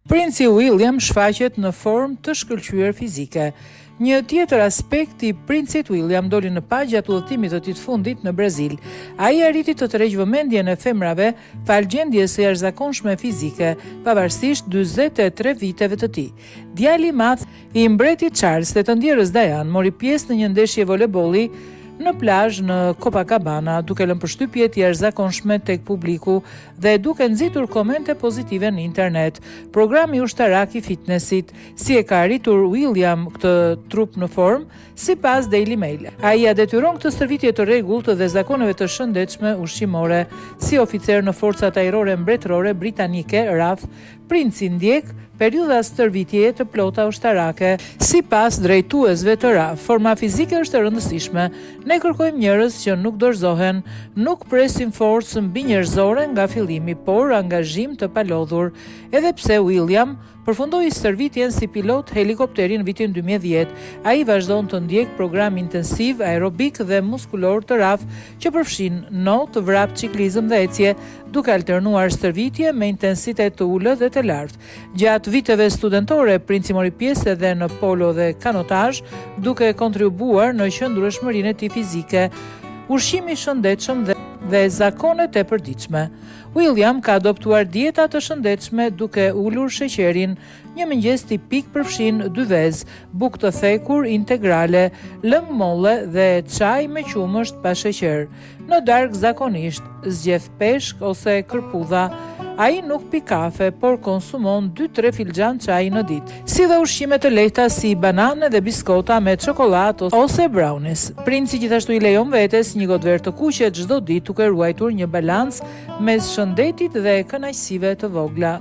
Princi William shfaqet në formë të shkëlqyer fizike. Një tjetër aspekt i princit William doli në pa gjatë udhëtimit të tij të fundit në Brazil. Ai arriti të tërheqë vëmendjen e femrave fal gjendjes së jashtëzakonshme fizike, pavarësisht 43 viteve të tij. Djali i madh i mbretit Charles dhe të ndjerës Diane mori pjesë në një ndeshje voleybolli në plazh në Copacabana, duke lënë përshtypje të jashtëzakonshme tek publiku dhe duke nxitur komente pozitive në internet. Programi ushtarak i fitnessit, si e ka arritur William këtë trup në formë, sipas Daily Mail. Ai ia detyron këtë stërvitje të rregullt dhe zakoneve të shëndetshme ushqimore. Si oficer në forcat ajrore mbretërore britanike, RAF, princi ndjek periudha stërvitjeje të plota ushtarake. Sipas drejtuesve të RAF, forma fizike është e rëndësishme. Ne kërkojmë njerëz që nuk dorëzohen, nuk presin forcë mbinjerëzore nga fillimi, por angazhim të palodhur. Edhe pse William përfundoi stërvitjen si pilot helikopteri në vitin 2010, ai vazhdon të ndjek program intensiv aerobik dhe muskulor të RAF që përfshin not, vrap, ciklizëm dhe ecje, duke alternuar stërvitje me intensitet të ulët dhe të lartë. Gjatë viteve studentore, princi mori pjesë edhe në polo dhe kanotazh, duke kontribuar në qëndrueshmërinë e tij fizike, ushqimi i shëndetshëm dhe zakonet e përditshme. William ka adoptuar dieta të shëndetshme duke ulur sheqerin. Një mëngjes tipik përfshin 2 vezë, bukë të thekur integrale, lëng molle dhe çaj me qumësht pa sheqer. Në darkë zakonisht zgjedh peshk ose kërpudha. Ai nuk pi kafe, por konsumon 2-3 filxhan çaji në ditë, si dhe ushqime të lehta si banane dhe biskota me çokoladë ose brownies. Princi gjithashtu i lejon vetes një gotë verë të kuqe çdo ditë, duke ruajtur një balancë mes shëndetit dhe kënaqësive të vogla.